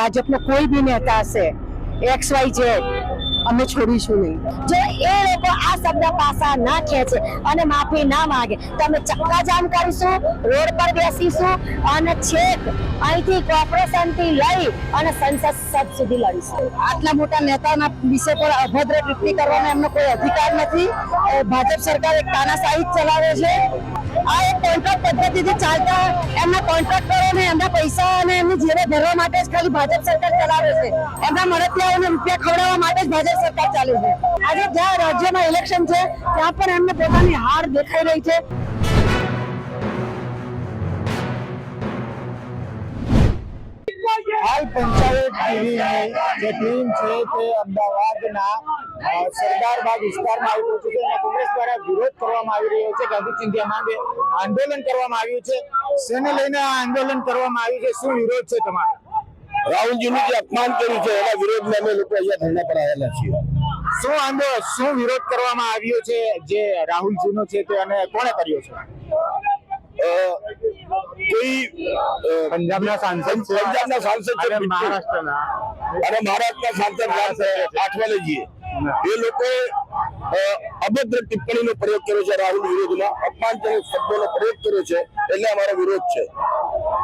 ભાજપનો કોઈ બી નેતા હશે XYZ અમે છોડીશું નહીં. જો એ લોકો આ શબ્દ પાસા ના ખેંચે અને માફી ના માંગે તો અમે ચક્કાજામ કરીશું, રોડ પર બેસીશું અને છેક અહીંથી કોર્પોરેશનથી લઈ અને સંસદ સુધી લડીશું. આટલા મોટા નેતાના વિષય પર અભદ્ર ટિપ્પણી કરવાનો એમનો કોઈ અધિકાર નથી. ભાજપ સરકાર એક તાનાશાહી ચલાવે છે. આ એક કોન્ટ્રાક્ટ પદ્ધતિથી ચાલતા એમના કોન્ટ્રાક્ટરોને એમના પૈસા અને એમની જેને ભરવા માટે જ ખાલી ભાજપ સરકાર ચલાવે છે. એમના મળતિયાઓને રૂપિયા ખવડાવવા માટે જ ભાજપ સરકાર ચાલે છે. આજે જ્યાં રાજ્યમાં ઇલેક્શન છે ત્યાં પણ એમને પોતાની હાર દેખાઈ રહી છે. હાલ પંચાયત ટીવીની જે ટીમ છે તે અમદાવાદના સરદારબાગ વિસ્તારમાં આવી પહોંચી છે અને કોંગ્રેસ દ્વારા વિરોધ કરવામાં આવી રહ્યો છે. ગાંધી ચિંધ્યા માંગે આંદોલન કરવામાં આવ્યું છે. શેને લઈને આ આંદોલન કરવામાં આવ્યું છે? શું વિરોધ છે તમારો? રાહુલજીનું જે અપમાન કર્યું છે એના વિરોધમાં અમે લોકો અહીંયા ધરણા પર આવેલા છીએ. શું વિરોધ કરવામાં આવ્યો છે જે રાહુલજીનો છે તે અને કોણે કર્યો છે? કોઈ પંજાબના સાંસદ છે, અને મહારાષ્ટ્રના સાંસદ આઠવાલેજી એ લોકોએ અભદ્ર ટિપ્પણીનો પ્રયોગ કર્યો છે. રાહુલ વિરોધમાં અપમાનજનક શબ્દોનો પ્રયોગ કર્યો છે એટલે અમારો વિરોધ છે.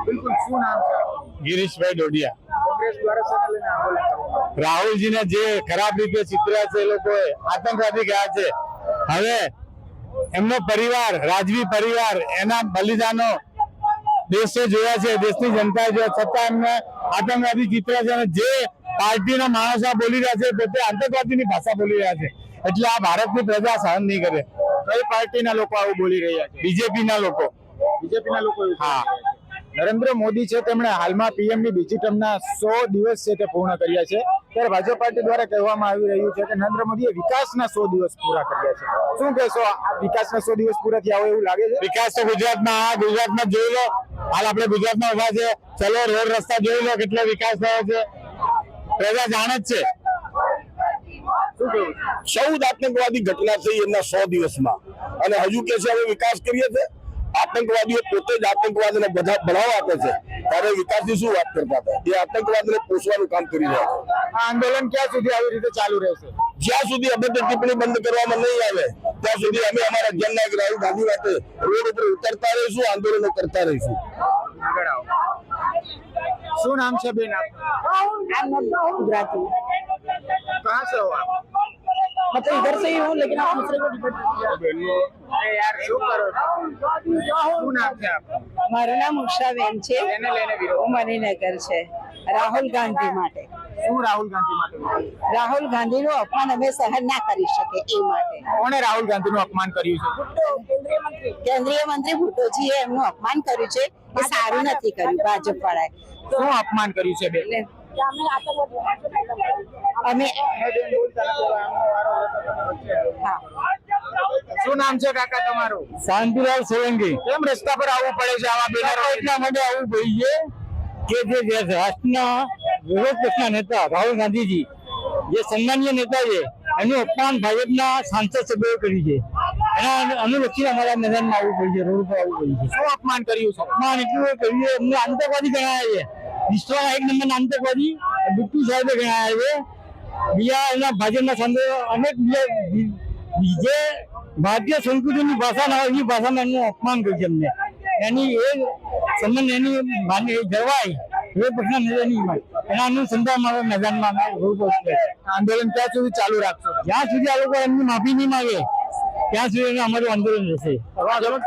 બિલકુલ. શું નામ છે? ગિરીશભાઈ ડોડિયા. કોંગ્રેસ દ્વારા શેને લઈને આંદોલન કરવામાં? રાહુલજીને જે ખરાબ રીતે ચિતર્યા છે, એ લોકોએ આતંકવાદી કહ્યા છે. હવે એમનો પરિવાર, રાજવી પરિવાર, એના બલિદાનો દેશે જોયા છે, દેશની જનતાએ જોયા, છતાં એમને આતંકવાદી ચિતર્યા છે. અને જે પાર્ટીના માણસો બોલી રહ્યા છે પોતે આતંકવાદીની ભાષા બોલી રહ્યા છે. એટલે આ ભારતની પ્રજા સહન નહીં કરે. કઈ પાર્ટીના લોકો આવું બોલી રહ્યા છે? બીજેપીના લોકો. બીજેપીના લોકો? હા. નરેન્દ્ર મોદી છે તેમણે હાલમાં પીએમની બીજી ટર્મના 100 દિવસ છે તે પૂર્ણ કર્યા છે. ત્યારે ભાજપ પાર્ટી દ્વારા કહેવામાં આવી રહ્યું છે કે નરેન્દ્ર મોદીએ વિકાસના 100 દિવસ પૂરા કર્યા છે. શું કહેશો? આ વિકાસના 100 દિવસ પૂરા થયા હોય એવું લાગે છે? વિકાસ તો ગુજરાતમાં જોઈ લો. હાલ આપણે ગુજરાતમાં ઉભા છે, ચલો રોડ રસ્તા જોઈ લો કેટલો વિકાસ થયો છે. પ્રજા જાણે જ છે. 14 આતંકવાદી ઘટના થઈ એમના 100 દિવસમાં અને હજુ કે છે હવે વિકાસ કરીએ છીએ. આતંકવાદીઓ પોતે જ આતંકવાદને બઢાવા આપે છે ત્યારે વિકાસની શું વાત કરતા હતા? એ આતંકવાદને પોષવાનું કામ કરી રહ્યા છે. આ આંદોલન ક્યાં સુધી આવી રીતે ચાલુ રહેશે? જ્યાં સુધી અભદ્ર ટિપ્પણી બંધ કરવામાં નહીં આવે ત્યાં સુધી અમે અમારા જનનાયક રાહુલ ગાંધી માટે રોડ ઉપર ઉતરતા રહીશું, આંદોલનો કરતા રહીશું. શું નામ છે બેન આપનું? गुजराती कहाँ से हो आप? मतलब इधर से ही हूँ लेकिन आप दूसरे को डिपेंड यार શું કરો છો? શું નામ છે આપનું? મારું નામ ઉષાબેન છે. એને લઈને વિરોધ? હું મણિનગર છે. રાહુલ ગાંધી માટે. શું રાહુલ ગાંધી માટે વિરોધ? રાહુલ ગાંધીનું અપમાન અમે સહન ના કરી શકે એ માટે. કોણે રાહુલ ગાંધીનું અપમાન કર્યું છે? કેન્દ્રીય મંત્રી ભુટ્ટોજીએ એમનું અપમાન કર્યું છે. એ સારું નથી કર્યું ભાજપ વાળાએ. શું અપમાન કર્યું છે બેન? અમે હા. શું નામ છે કાકા તમારું? શાંતિલાલ સોલંકી. કેમ રસ્તા પર આવવું પડે છે આવા બેનરો? એટલા માટે આવવું જોઈએ કે જે રાષ્ટ્રના વિરોધ પક્ષના નેતા રાહુલ ગાંધીજી, જે સન્માનીય નેતા છે, એનું અપમાન ભાજપના સાંસદ સભ્યોએ કર્યું છે. એના અનુલક્ષીને અમારા મેદાનમાં આવવું પડે છે, રોડ પર આવવું પડે છે. શું અપમાન કર્યું છે? અપમાન એટલું કર્યું છે, એમને આતંકવાદી ગણાયા છે. વિશ્વના 1 નંબરના આતંકવાદી બિટ્ટુ સાહેબે ગણાયા છે. બીજા એના ભાજપના સાંસદો અનેક જે ભારતીય સંસ્કૃતિની ભાષા ના હોય એની ભાષામાં એનું અપમાન કર્યું છે એમને. એની એ સંબંધ એની જળવાય એ પક્ષના નેતાની એના અનુસંધાન મારા મેદાનમાં આંદોલન ક્યાં સુધી ચાલુ રાખશો? જ્યાં સુધી આ લોકો એમની માફી નહીં માંગે ત્યાં સુધી અમારું આંદોલન રહેશે.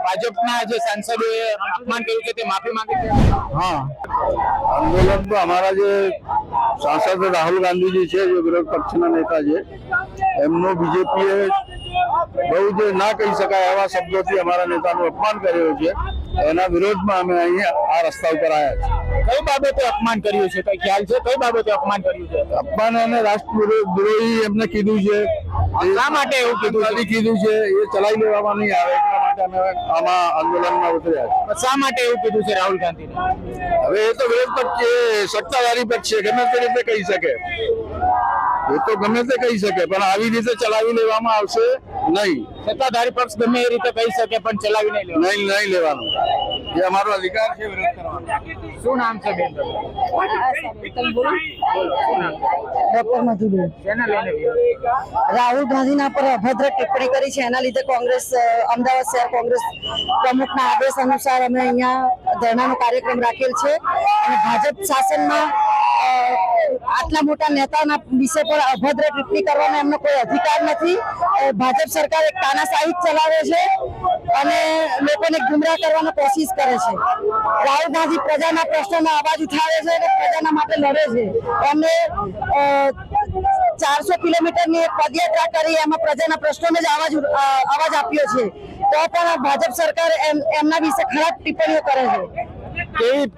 ભાજપના જે સાંસદોએ અપમાન કર્યું છે તે માફી માંગે છે? હા. આંદોલન તો અમારા જે સાંસદ રાહુલ ગાંધીજી છે, જે વિરોધ પક્ષના નેતા છે, એમનો બીજેપીએ બહુ જે ના કહી શકાય એવા શબ્દોથી અમારા નેતાનું અપમાન કર્યું છે. એના વિરોધમાં અમે અહીંયા આ રસ્તા ઉપર આવ્યા છીએ. કઈ બાબતે અપમાન કર્યું છે? કઈ ખ્યાલ છે કઈ બાબતે અપમાન કર્યું છે? અપમાન અને રાષ્ટ્રદ્રોહી એમને કીધું છે. શા માટે એવું કીધું છે એ ચલાવી લેવામાં નહીં આવે એટલા માટે અમે આમાં આંદોલનમાં ઉતર્યા છે. શા માટે એવું કીધું છે રાહુલ ગાંધીને? હવે એ તો વિરોધ પક્ષ છે, સત્તાધારી પક્ષ છે, ગમે તે રીતે કહી શકે. એ તો ગમે તે કહી શકે પણ આવી રીતે ચલાવી લેવામાં આવશે નહીં. સત્તાધારી પક્ષ ગમે એ રીતે કહી શકે પણ ચલાવી નહીં લેવાનું. એ અમારો અધિકાર છે વિરોધ કરવાનો. શું નામ છે બેન ડોક્ટર મધુબેન શેના લઈને વિરોધ? રાહુલ ગાંધીના પર અભદ્ર ટિપ્પણી કરી છે, એના લીધે કોંગ્રેસ અમદાવાદ શહેર કોંગ્રેસ પ્રમુખના આદેશ અનુસાર અમે અહીંયા ધરણાનો કાર્યક્રમ રાખેલ છે અને ભાજપ શાસનમાં આટલા મોટા નેતાના વિષય પર અભદ્ર ટિપ્પણી કરવાનો એમનો કોઈ અધિકાર નથી. ભાજપ સરકાર એક તાનાશાહી ચલાવે છે અને લોકોને ગુમરાહ કરવાનો કોશિશ કરે છે. રાહુલ ગાંધી પ્રજાના પ્રશ્નોનો અવાજ ઉઠાવે છે અને પ્રજાના માટે લડે છે. એમને 400 કિલોમીટરની એક પદયાત્રા કરી, એમાં પ્રજાના પ્રશ્નોને જ અવાજ આપ્યો છે, તો પણ ભાજપ સરકાર એમના વિશે ખરાબ ટિપ્પણીઓ કરે છે.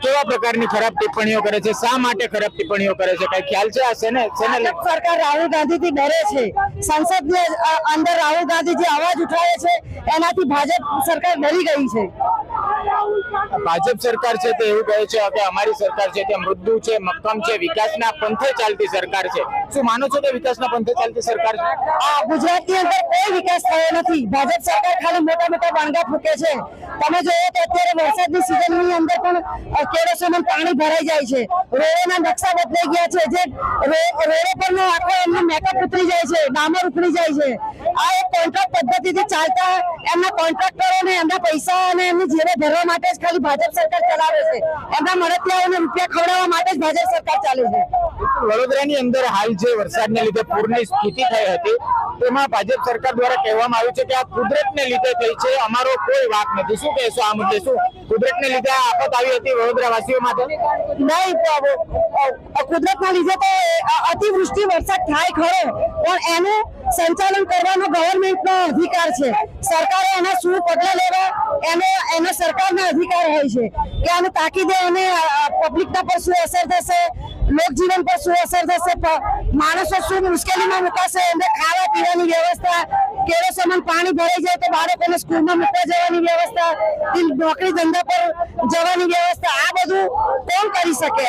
કેવા પ્રકારની ખરાબ ટિપ્પણીઓ કરે છે? શા માટે ખરાબ ટિપ્પણીઓ કરે છે? કઈ ખ્યાલ છે? આ શેને ભાજપ સરકાર રાહુલ ગાંધીથી ડરે છે. સંસદની અંદર રાહુલ ગાંધી જે અવાજ ઉઠાવે છે એનાથી ભાજપ સરકાર ડરી ગઈ છે. ભાજપ સરકાર છે તે એવું કહે છે કે અમારી સરકાર છે તે મૃદુ છે, મક્કમ છે, વિકાસના પંથે ચાલતી સરકાર છે. શું માનો છો કે વિકાસના પંથે ચાલતી સરકાર છે? ગુજરાતની અંદર કોઈ વિકાસ થયો નથી. ભાજપ સરકાર ખાલી મોટા મોટા બાંગા ફૂકે છે. તમે જોયો તો અત્યારે વરસાદની સિઝનની અંદર પણ કેળોસોમાં પાણી ભરાઈ જાય છે. રોડોના નકશા બદલાઈ ગયા છે. જે રોડો પરનો આખો એમનો મેકઅપ ઉતરી જાય છે, ડામર ઉતરી જાય છે. આ એક કોન્ટ્રાક્ટ પદ્ધતિથી ચાલતા એમના કોન્ટ્રાક્ટરોને એમના પૈસા અને એમની જેને ભરવા માટે જ ખાલી ભાજપ સરકાર ચલાવે છે. એમના મળતિયાઓને રૂપિયા ખવડાવવા માટે જ ભાજપ સરકાર ચાલે છે. વડોદરાની અંદર હાલ જે વરસાદને લીધે પૂરની સ્થિતિ થઈ હતી તેમાં ભાજપ સરકાર દ્વારા કહેવામાં આવ્યું છે કે આ કુદરતને લીધે થઈ છે, અમારો કોઈ વાંક નથી. શું કહેશો આ મુદ્દે? શું કુદરતને લીધે આ આફત આવી હતી વડોદરા વાસીઓ માટે? નહીં, કુદરતના લીધે તો અતિવૃષ્ટિ વરસાદ થાય ખરો, પણ એનું સંચાલન કરવાનો ગવર્મેન્ટનો અધિકાર છે. સરકારે એના શું પગલા લેવા એનો સરકારનો અધિકાર હોય છે કે આને તાકીદે અને પબ્લિકના પર શું અસર થશે, લોકજીવન પર શું અસર થશે, માણસો શું મુશ્કેલીમાં મુકાશે, એમને ખાવા પીવાની વ્યવસ્થા, કેળોસોમાં પાણી ભરાઈ જાય તો બાળકોને સ્કૂલમાં મૂકવા જવાની વ્યવસ્થા, નોકરી ધંધા પર જવાની વ્યવસ્થા, આ બધું કોણ કરી શકે?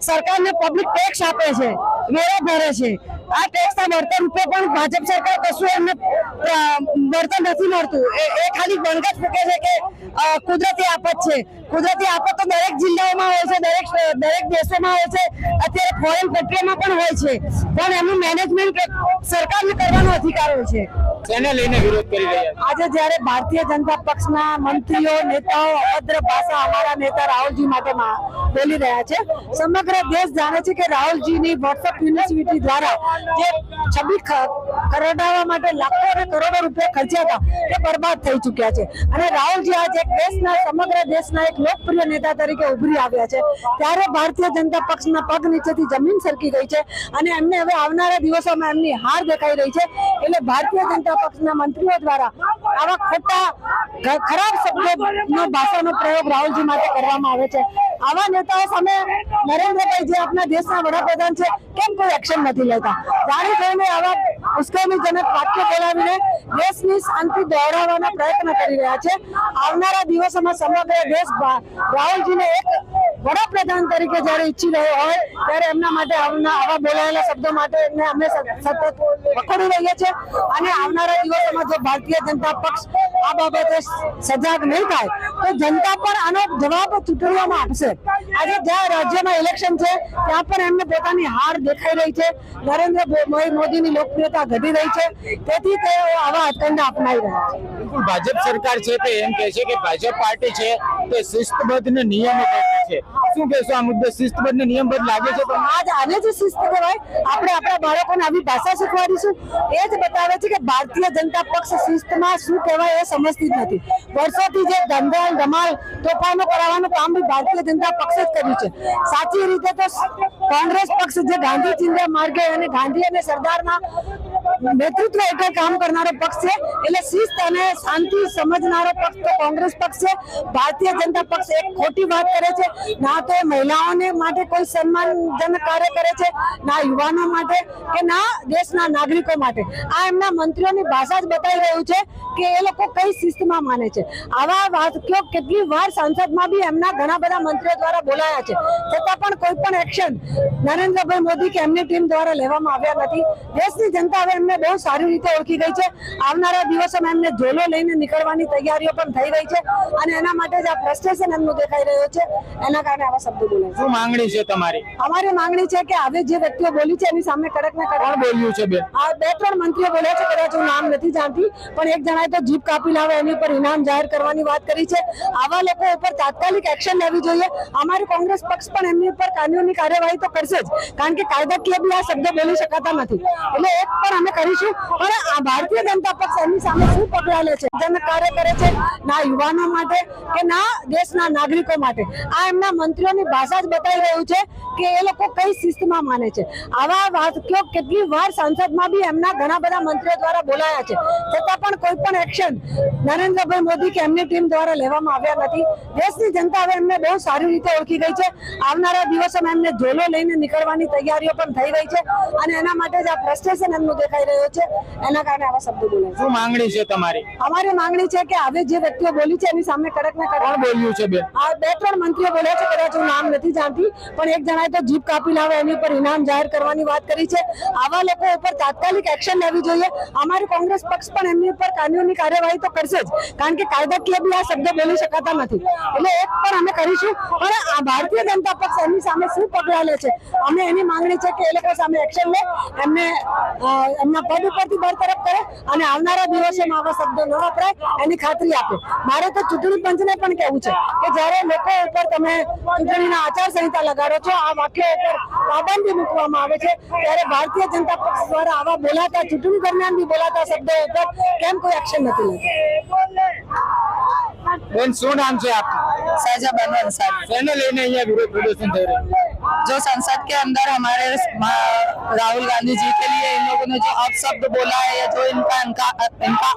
સરકારને પબ્લિક ટેક્સ આપે છે, વેરો ભરે છે. આ ટેક્સના વળતર રૂપે પણ ભાજપ સરકાર કશું એમને વળતર નથી મળતું. એ ખાલી બંધ જ ફૂકે છે કે કુદરતી આફત છે. કુદરતી આફત તો દરેક જિલ્લાઓમાં હોય છે, દરેક દેશોમાં હોય છે, અત્યારે ફોરેન કન્ટ્રીમાં પણ હોય છે, પણ એનું મેનેજમેન્ટ સરકારને કરવાનો અધિકાર હોય છે. તેને લઈને વિરોધ કરી રહ્યા છે. આજે જ્યારે ભારતીય જનતા પક્ષના મંત્રીઓ, નેતાઓ અભદ્ર ભાષા અમારા નેતા રાહુલજી માટે બોલી રહ્યા છે, સમગ્ર દેશ જાણે છે કે રાહુલજીની વોટ્સઅપ યુનિવર્સિટી દ્વારા જે છબી ખરડાવવા માટે લાખો અને કરોડો રૂપિયા ખર્ચ્યા હતા તે બરબાદ થઈ ચૂક્યા છે. અને રાહુલજી આજે સમગ્ર દેશના એક લોકપ્રિય નેતા તરીકે ઉભરી આવ્યા છે, ત્યારે ભારતીય જનતા પક્ષના પગ નીચેથી જમીન સરકી ગઈ છે અને એમને હવે આવનારા દિવસોમાં એમની હાર દેખાઈ રહી છે. એટલે ભારતીય જનતા પક્ષના મંત્રીઓ દ્વારા આવા ખોટા ખરાબ શબ્દોનો ભાષાનો પ્રયોગ રાહુલજી માટે કરવામાં આવે છે. આવા નેતાઓ સામે નરેન્દ્રભાઈ જે આપણા દેશના વડાપ્રધાન છે, કેમ કોઈ એક્શન નથી લેતા? જાણી જોઈને આવા ઉશ્કેરણીજનક વાક્યો બોલાવીને દેશની શાંતિ દોડાવવાના પ્રયત્ન કરી રહ્યા છે. આવનારા દિવસોમાં સમગ્ર દેશ રાહુલજીને એક વડાપ્રધાન તરીકે જ્યારે ઈચ્છી રહ્યો હોય ત્યારે એમના માટે આવા બોલાયેલા શબ્દો માટે એમને અમે સતત પકડી રહીએ છીએ. અને આવનારા દિવસોમાં જો ભારતીય જનતા પક્ષ આ બાબતે સજાગ નહીં થાય તો જનતા પણ આનો જવાબ ચૂંટણીઓમાં આપશે. આજે જ્યાં રાજ્યમાં ઇલેક્શન છે ત્યાં પણ એમને પોતાની હાર દેખાઈ રહી છે. નરેન્દ્રભાઈ મોદીની લોકપ્રિયતા ઘટી રહી છે, તેથી તેઓ આવા હથકંડા અપનાવી રહ્યા છે. બિલકુલ ભાજપ સરકાર છે તે એમ કહે છે કે ભાજપ પાર્ટી છે તે શિસ્તબદ્ધ ને નિયમબદ્ધ છે. શું કહેશો આ મુદ્દે? શિસ્તબદ્ધ ને નિયમબદ્ધ લાગે છે તમને? આને જે શિસ્ત કહેવાય, આપણે આપણા બાળકોને આવી ભાષા શીખવાડીશું, એ જ બતાવે છે કે ભારતીય જનતા પક્ષ શિસ્તમાં શું કહેવાય એ સમજતી જ નથી. વર્ષોથી જે ધંધા ધમાલ તોફાનો કરાવવાનું કામ બી ભારતીય જનતા પક્ષે જ કર્યું છે. સાચી રીતે તો કોંગ્રેસ પક્ષ જે ગાંધી ચિંધ્યા માર્ગે અને ગાંધી અને સરદારના નેતૃત્વ હેઠળ કામ કરનારો પક્ષ છે, એટલે શિસ્ત અને શાંતિ સમજનારો પક્ષ તો કોંગ્રેસ પક્ષ છે. ભારતીય જનતા પક્ષ એક ખોટી વાત કરે છે, ના તો મહિલાઓને માટે કોઈ સન્માનજનક કાર્ય કરે છે, ના યુવાનો માટે કે ના દેશના નાગરિકો માટે. આ એમના મંત્રીઓની ભાષા જ બતાવી રહ્યું છે કે એ લોકો કઈ શિસ્તમાં માને છે. આવા વાક્યો કેટલી વાર સંસદમાં બી એમના ઘણા બધા મંત્રીઓ દ્વારા બોલાયા છે, છતાં પણ કોઈ પણ એક્શન નરેન્દ્રભાઈ મોદી કે એમની ટીમ દ્વારા લેવામાં આવ્યા નથી. દેશની જનતા હવે એમને બહુ સારી રીતે ઓળખી ગઈ છે. આવનારા દિવસોમાં એમને ઝોલો લઈને નીકળવાની તૈયારીઓ પણ થઈ રહી છે અને એના માટે જ આ ફ્રસ્ટ્રેશન એમનું દેખાઈ રહ્યું છે. એના કારણે આવા શબ્દો બોલે છે. શું માંગણી છે તમારી? અમારી માંગણી છે કે હવે જે વ્યક્તિઓ બોલી છે એની સામે કડક ને કડક. કોણ બોલ્યું છે બેન? આ 2-3 મંત્રીઓ બોલ્યા છે, કદાચ હું નામ નથી જાણતી, પણ એક જણાએ તો જીપ કાપી લાવે એની ઉપર ઇનામ જાહેર કરવાની વાત કરી છે. આવા લોકો ઉપર તાત્કાલિક એક્શન લેવી જોઈએ. અમારી કોંગ્રેસ પક્ષ પણ એમની ઉપર કાનૂની કાર્યવાહી તો કરશે જ, કારણ કે કાયદાકીય બી આ શબ્દો બોલી શકાતા નથી. એટલે એક પણ અમે કરીશું, પણ આ ભારતીય જનતા પક્ષ એમની સામે શું પગલાં લે છે, જન કાર્ય કરે છે, ના યુવાનો માટે કે ના દેશના નાગરિકો માટે. આ એમના મંત્રીઓની ભાષા જ બતાવી રહ્યું છે કે એ લોકો કઈ શિસ્તમાં માને છે. આવા વાક્યો કેટલી વાર સંસદમાં બી એમના ઘણા બધા મંત્રીઓ દ્વારા બોલાયા છે, છતાં પણ કોઈ પણ એક્શન નરેન્દ્રભાઈ મોદી કે એમની ટીમ દ્વારા લેવામાં આવ્યા નથી. દેશની જનતા હવે એમને બહુ સારી રીતે ઓળખી ગઈ છે. આવનારા દિવસોમાં એમને ઝોલો લઈને નીકળવાની તૈયારીઓ પણ થઈ રહી છે અને એના માટે જ આ ફ્રસ્ટ્રેશન એમનું દેખાઈ રહ્યું છે. એના કારણે આવા શબ્દો બોલે છે. શું માંગણી છે તમારી? અમારી માંગણી છે કે હવે જે વ્યક્તિઓ બોલી છે એની સામે કડક ને કડક. કોણ બોલ્યું છે બેન? આ 2-3 મંત્રીઓ બોલ્યા છે, કદાચ હું નામ નથી જાણતી, પણ એક જણાએ તો જીપ કાપી લાવે એની ઉપર ઇનામ જાહેર કરવાની વાત કરી છે. આવા લોકો ઉપર તાત્કાલિક એક્શન લેવી જોઈએ. અમારી કોંગ્રેસ પક્ષ પણ એમની ઉપર કાનૂની કાર્યવાહી તો કરશે જ, કારણ કે કાયદાકીય બી આ શબ્દો બોલી શકાતા નથી. એટલે એક પણ અમે કરીશું, પણ આ ભારતીય જનતા પક્ષ એમની સામે શું પગલાં લે છે, અમે એની માંગણી છે કે એ લોકો સામે એક્શન લે, એમને એમના પદ ઉપરથી બરતરફ કરે અને આવનારા દિવસોમાં આવા શબ્દો ન વપરાય એની ખાતરી આપે. મારે તો ચૂંટણી પંચને પણ કહેવું છે કે જ્યારે લોકો ઉપર તમે ચૂંટણીના આચારસંહિતા લગાડો છો, આ વાક્યો ઉપર પાબંદી મૂકવામાં આવે છે, ત્યારે ભારતીય જનતા પક્ષ દ્વારા આવા બોલાતા ચૂંટણી દરમિયાન બી બોલાતા શબ્દો ઉપર કેમ કોઈ એક્શન નથી લેતું? બેન શું નામ છે આપનું? साजा बनो अंसारी। શેને લઈને અહીંયા વિરોધ પ્રદર્શન થઈ રહ્યું? जो संसद के अंदर हमारे राहुल गांधी जी के लिए इन लोगों ने जो अपशब्द बोला है या जो इनका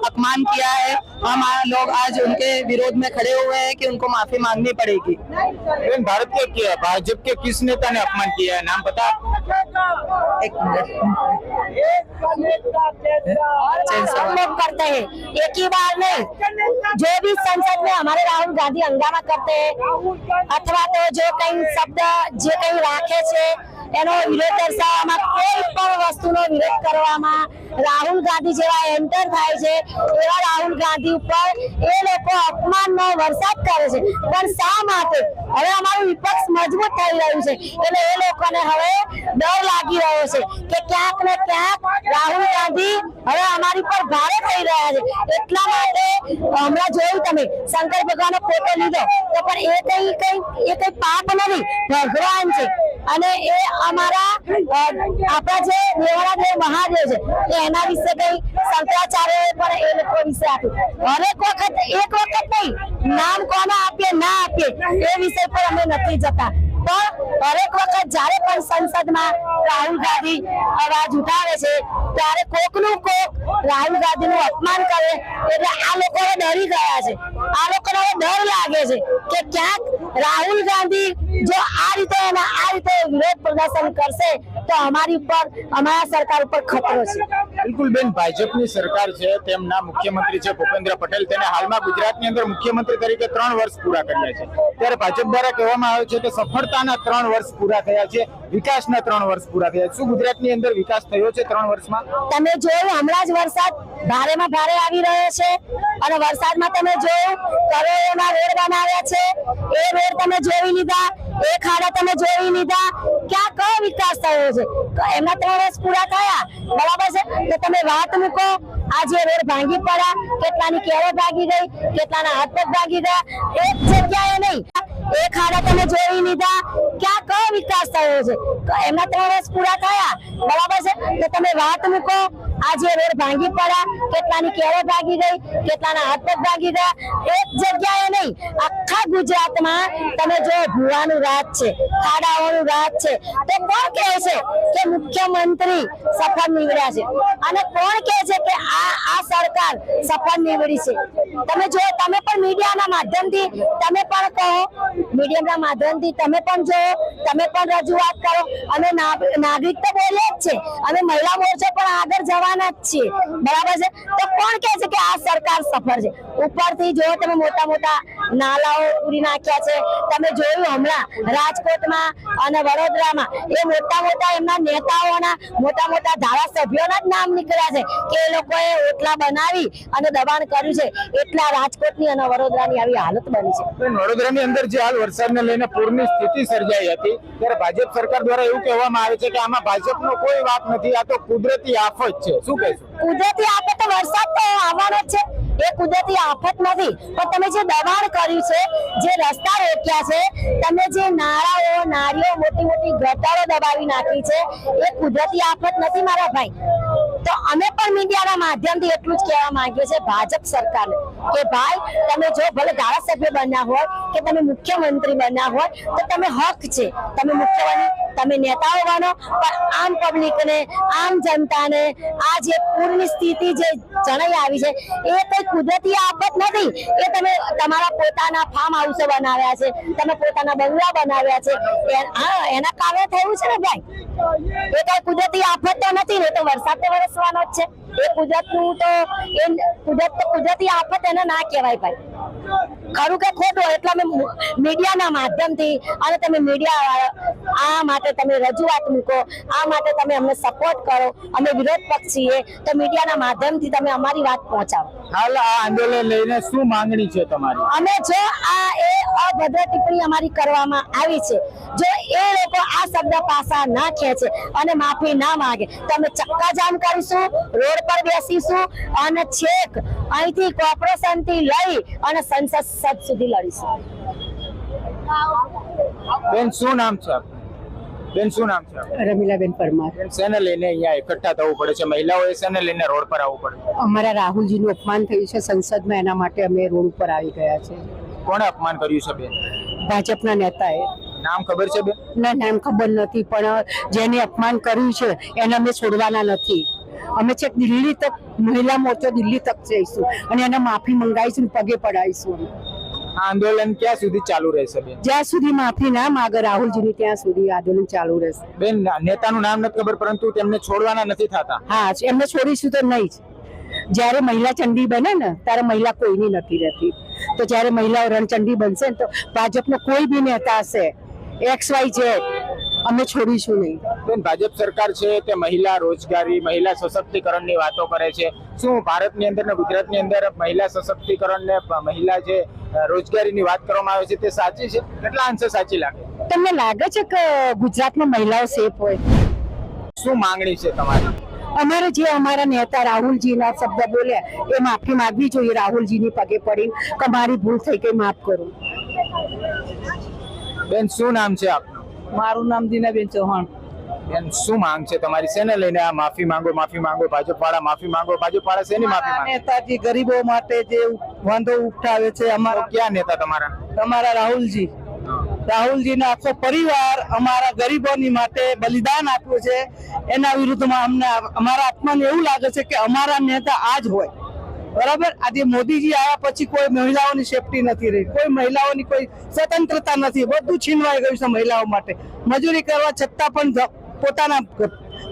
अपमान किया है, हम लोग आज उनके विरोध में खड़े हुए हैं कि उनको माफी मांगनी पड़ेगी। बेन भाजपा के किस नेता ने अपमान किया है, नाम पता? एक मिनट, हम लोग करते हैं एक ही बार नहीं, जो भी संसद में हमारे राहुल गांधी हंगामा करते हैं अथवा तो जो कई शब्द जे कई राखे छे एनो विरोध दर्शावવામાં કોઈ પણ વસ્તુનો વિરોધ કરવામાં રાહુલ ગાંધી જેવા એન્ટર થાય છે, એવા રાહુલ ગાંધી ઉપર એ લોકો અપમાનનો વરસાદ કરે છે. પણ શા માટે? હવે અમારું વિપક્ષ મજબૂત થઈ રહ્યું છે એટલે એ લોકોને હવે ડર લાગી રહ્યો છે કે ક્યાંક ને ક્યાંક રાહુલ ગાંધી હવે અમારી પર ભારે થઈ રહ્યા છે. એટલા માટે હમણાં જોયું તમે શંકર ભગવાનનો ફોટો લીધો તો પણ એ કઈ પાપ નથી, ભગવાન છે. અને એ અમારા આપણા જે દેવાળા દેવ મહાદેવ છે એના વિશે કઈ શંકરાચાર્ય પણ એ લોકો વિશે આપ્યું. હરેક વખત એક વખત નહીં, નામ કોને આપીએ ના આપીએ એ વિષય પર અમે નથી જતા, પણ હરેક વખત જ્યારે પણ સંસદમાં રાહુલ ગાંધી અવાજ ઉઠાવે છે ત્યારે કોકનું કોક રાહુલ ગાંધીનું અપમાન કરે એટલે આ લોકો ડરી ગયા છે. આ લોકોને ડર લાગે છે કે ક્યાંક રાહુલ ગાંધી જો આ રીતે વિરોધ પ્રદર્શન કરશે તો અમારી ઉપર અમારા સરકાર ઉપર ખતરો છે. બિલકુલ બેન, ભાજપની સરકાર છે, તેમના મુખ્યમંત્રી છે ભૂપેન્દ્ર પટેલ, તેને હાલમાં ગુજરાતની અંદર મુખ્યમંત્રી તરીકે 3 વર્ષ પૂરા કર્યા છે. ત્યારે ભાજપ દ્વારા કહેવામાં આવે છે કે સફળતાના 3 વર્ષ પૂરા થયા છે, વિકાસના 3 વર્ષ પૂરા થયા છે. શું ગુજરાતની અંદર વિકાસ થયો છે 3 વર્ષમાં? તમે જોયું હમણાં જ વરસાદ ભારેમાં ભારે આવી રહ્યો છે અને વરસાદમાં તમે જોયું કરોડોના રોડ બનાવ્યા છે, એ રોડ તમે જોઈ લીધા, એ ખાડા તમે જોઈ લીધા, ક્યાં કયો વિકાસ થયો છે? એમના 3 વર્ષ પૂરા થયા, બરાબર છે, તો તમે વાત મૂકો. આજે રોડ ભાંગી પડ્યા, કેટલાની કેળો ભાગી ગઈ, કેટલાના હાથ પગ ભાગી ગયા, એક જગ્યાએ નહીં, એ ખાડા તમે જોઈ લીધા, ક્યાં કયો વિકાસ થયો છે? એમના 3 વર્ષ પૂરા થયા, બરાબર છે, તો તમે વાત મૂકો. આજે રોડ ભાંગી પડ્યા, કેટલાની કેળો ભાગી ગઈ, કેટલાના હાથ પગ ભાગી ગયા, એક જગ્યાએ નહીં, આખા ગુજરાતમાં તમે જો ભૂવાનું રાજ છે, ખાડાઓનું રાજ છે, તો કોણ કહે છે કે મુખ્યમંત્રી સફળ નીવડ્યા છે અને કોણ કહે છે કે આ સરકાર સફળ નીવડી છે? તમે જો, તમે પણ મીડિયાના માધ્યમથી તમે પણ કહો, મીડિયાના માધ્યમથી તમે પણ જો, તમે પણ રજૂઆત કરો. અને નાગરિક તો બોલે જ છે અને મહિલા મોરચો પણ આગળ જવાના જ છીએ, બરાબર છે, તો કોણ કહે છે કે આ સરકાર સફળ છે? ઉપરથી જો તમે મોટા મોટા નાલાઓ પૂરી નાખ્યા છે. તમે જોયું હમણાં રાજકોટમાં અને વડોદરામાં એ મોટા એમના નેતાઓના મોટા ધારાસભ્યોના જ નામ નીકળ્યા છે કે એ લોકોએ ઓટલા બનાવી અને દબાણ કર્યું છે. એટલા રાજકોટની અને વડોદરાની આવી હાલત બની છે. વડોદરાની અંદર જે હાલ વરસાદને લઈને પૂરની સ્થિતિ સર્જાઈ હતી ત્યારે ભાજપ સરકાર દ્વારા એવું કહેવામાં આવે છે કે આમાં ભાજપનો કોઈ વાક નથી, આ તો કુદરતી આફત છે. શું કહેશો? કુદરતી આફત તો વરસાદ તો આવવાનો જ છે, એ કુદરતી આફત નથી. પણ તમે જે દબાણ કર્યું છે, જે રસ્તા રોક્યા છે, તમે જે નાળાઓ નાળીઓ મોટી ગટરો દબાવી નાખી છે, એ કુદરતી આફત નથી મારા ભાઈ. તો અમે પણ મીડિયાના માધ્યમથી એટલું જ કહેવા માંગીએ છીએ ભાજપ સરકારને કે ભાઈ તમે જો ભલે ધારાસભ્ય બન્યા હોય કે તમે મુખ્યમંત્રી બન્યા હોય તો તમે હક છે, તમે મુખ્યમંત્રી તમે નેતાઓ બનો, પણ આમ પબ્લિકને આમ જનતાને આ જે પૂરની સ્થિતિ જે જણાઈ આવી છે એ કોઈ કુદરતી આફત નથી. એ તમે તમારા પોતાના ફાર્મ હાઉસો બનાવ્યા છે, તમે પોતાના બંગલા બનાવ્યા છે, એના કારણે થયું છે ને ભાઈ. એ કઈ કુદરતી આફત તો નથી ને, તો વરસાદ તો વરસવાનો જ છે. એ કુદરતનું તો કુદરતી આફત એને ના કહેવાય ભાઈ. ખરું કે ખોટું એટલે અમે મીડિયાના માધ્યમથી અને તમે મીડિયા આ માટે તમે રજૂઆત મૂકો, આ માટે તમે અમને સપોર્ટ કરો. અમે વિરોધ પક્ષ છીએ તો મીડિયાના માધ્યમથી તમે અમારી વાત પહોંચાડો. હાલ આ આંદોલન લઈને શું માંગણી છે તમારી? અમે જો આ એ અભદ્ર ટિપ્પણી અમારી કરવામાં આવી છે, જો એ લોકો આ શબ્દ પાસા ના ખેંચે અને માફી ના માંગે તો અમે ચક્કાજામ કરીશું, રોડ પર બેસીશું અને છેક અહીંથી કોર્પોરેશન થી લઈ અને સંસદ સુધી લડીશું. બેન શું નામ છે? બેન શું નામ છે? રમીલાબેન પરમાર. બેન શેને લઈને અહીંયા એકઠા થવું પડે છે? મહિલાઓએ શેને લઈને રોડ પર આવવું પડે? અમારા રાહુલજીનું અપમાન થયું છે સંસદમાં, એના માટે અમે રોડ ઉપર આવી ગયા છે. કોણે અપમાન કર્યું છે બેન? ભાજપના નેતાએ. નામ ખબર છે બેન? ના, નામ ખબર નથી, પણ જેને અપમાન કર્યું છે એને અમે છોડવાના નથી. અમે છેક દિલ્હી તક મહિલા મોરચો દિલ્હી તક જઈશું અને એને માફી મંગાવીશું, પગે પડાવીશું. આ આંદોલન ક્યાં સુધી ચાલુ રહેશે બેન? જ્યાં સુધી માફી ના માગે રાહુલજીની ત્યાં સુધી આંદોલન ચાલુ રહેશે. બેન નેતાનું નામ નથી ખબર પરંતુ તેમને છોડવાના નથી થતા. હા, એમને છોડીશું તો નહીં જ. જ્યારે મહિલા ચંડી બને ને ત્યારે મહિલા કોઈની નથી રહેતી. તો જ્યારે મહિલાઓ રણચંડી બનશે ને તો ભાજપનો કોઈ બી નેતા હશે XYZ અમે છોડીશું નહીં. બેન ભાજપ સરકાર છે તે મહિલા રોજગારી, મહિલા સશક્તિકરણની વાતો કરે છે. શું ભારતની અંદર ને ગુજરાતની અંદર મહિલા સશક્તિકરણ ને મહિલા જે રોજગારીની વાત કરવામાં આવે છે તે સાચી છે? કેટલા અંશે સાચી લાગે? તમને લાગે છે કે ગુજરાતમાં મહિલાઓ સેફ હોય? શું માંગણી છે તમારી? અમારે જે અમારા નેતા રાહુલજીના શબ્દ બોલ્યા એ માફી માંગવી જોઈએ રાહુલજીની પગે પડીને કે મારી ભૂલ થઈ ગઈ, માફ કરો. બેન શું નામ છે આપનું? મારું નામ દીનાબેન ચૌહાણ. બેન શું માંગ છે તમારી? શેને લઈને આ માફી માંગો ભાજપ વાળા માફી માંગો? ભાજપ વાળા શેની માફી માંગે? નેતાજી ગરીબો માટે જે વાંધો ઉઠાવે છે, અમારા ક્યાં નેતા તમારા? તમારા રાહુલજીનો આખો પરિવાર અમારા ગરીબોની માટે બલિદાન આપ્યું છે. એના વિરુદ્ધમાં અમને અમારા આત્માને એવું લાગે છે કે અમારા નેતા આ જ હોય. બરાબર, આજે મોદીજી આવ્યા પછી કોઈ મહિલાઓની સેફટી નથી રહી, કોઈ મહિલાઓની કોઈ સ્વતંત્રતા નથી, બધું છીનવાઈ ગયું છે મહિલાઓ માટે. મજૂરી કરવા છતાં પણ પોતાના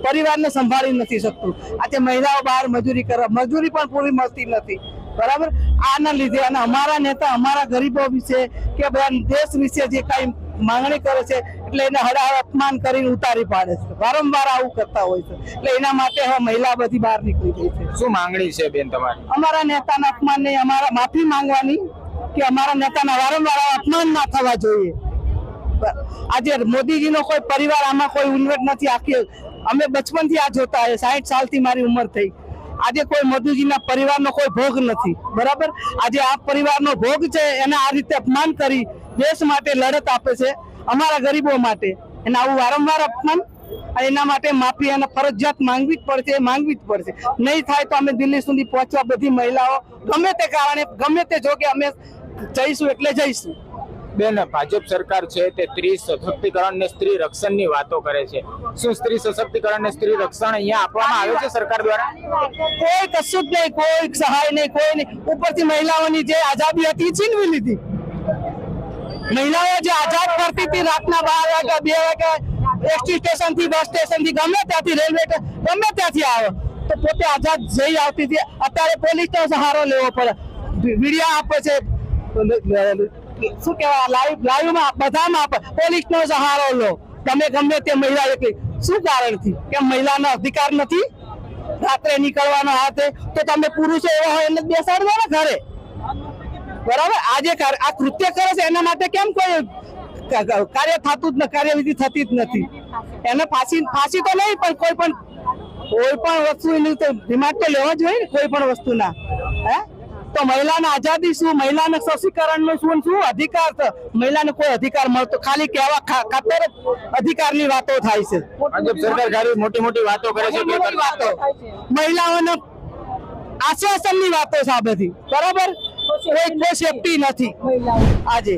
પરિવારને સંભાળી નથી શકતું. આજે મહિલાઓ બહાર મજૂરી કરવા, મજૂરી પણ પૂરી મળતી નથી. બરાબર, આના લીધે અને અમારા નેતા અમારા ગરીબો વિશે કે બધા દેશ વિશે જે કઈ માંગણી કરે છે એટલે એને હડાહડ અપમાન કરીને ઉતારી પાડે છે. વારંવાર આવું કરતા હોય છે. એટલે એના માટે હવે મહિલા બધી બહાર નીકળી ગઈ છે. શું માંગણી છે બેન તમારી? અમારા નેતાના અપમાન ને અમારા માફી માંગવાની કે અમારા નેતાના વારંવાર અપમાન ના થવા જોઈએ. આજે મોદીજીનો કોઈ પરિવાર આમાં કોઈ ઉલ્લેખ નથી. આખી અમે બચપનથી આ જોતા 60 સાલથી મારી ઉંમર થઈ. આજે કોઈ મોદીજીના પરિવારનો કોઈ ભોગ નથી. બરાબર, આજે આ પરિવારનો ભોગ છે એને આ રીતે અપમાન કરી દેશ માટે લડત આપે છે, અમારા ગરીબો માટે. એને આવું વારંવાર અપમાન, એના માટે માફી અને ફરજિયાત માંગવી જ પડશે. નહીં થાય તો અમે દિલ્હી સુધી પહોંચવા બધી મહિલાઓ ગમે તે કારણે ગમે તે જોગે અમે જઈશું એટલે જઈશું. બેન ભાજપ સરકાર છે તે સ્ત્રી સશક્તિકરણ ને સ્ત્રી રક્ષણ ની વાતો કરે છે. શું સ્ત્રી સશક્તિકરણ ને સ્ત્રી રક્ષણ અહીંયા આપવામાં આવે છે સરકાર દ્વારા? કોઈ કશું જ નહીં, કોઈ સહાય નહીં, કોઈ નહીં. ઉપરથી મહિલાઓની જે આઝાદી હતી છીનવી લીધી. મહિલાઓ જે આઝાદ કરતી હતી રાતના 12 વાગ્યા 2 વાગ્યા એસટી સ્ટેશન થી બસ સ્ટેશન થી ગમે ત્યાંથી રેલવે ગમે ત્યાંથી આવે તો પોતે આઝાદ જઈ આવતી હતી. અત્યારે પોલીસનો સહારો લેવો પડે. મીડિયા આપે છે, શું કહેવાય લાઈવમાં બધામાં પોલીસનો સહારો લો, તમે ગમે તે મહિલા એકલી, શું કારણથી? કે મહિલાનો અધિકાર નથી રાત્રે નીકળવાનો હાથે? તો તમે પુરુષો એવા હોય એને બેસાડો ને ઘરે, બરાબર? આજે આ કૃત્ય કરે છે એના માટે કેમ કોઈ કાર્ય થતું જ કાર્યવિધિ થતી જ નથી? એને ફાંસી તો નહીં, પણ કોઈ પણ વસ્તુ એની તો ડિમાન્ડ તો લેવા જોઈએ ને, કોઈ પણ વસ્તુના. હે તો મહિલાને આઝાદી શું, મહિલાને સશક્તિકરણનો શું અધિકાર? મહિલાને કોઈ અધિકાર મળતો, ખાલી કહેવા ખાતર અધિકારની વાતો થાય છે. ભાજપ સરકાર ખાલી મોટી મોટી વાતો કરે છે, મોટી વાતો, મહિલાઓને આશ્વાસનની વાતો છે આ બધી, બરાબર? કોઈ સેફટી નથી આજે.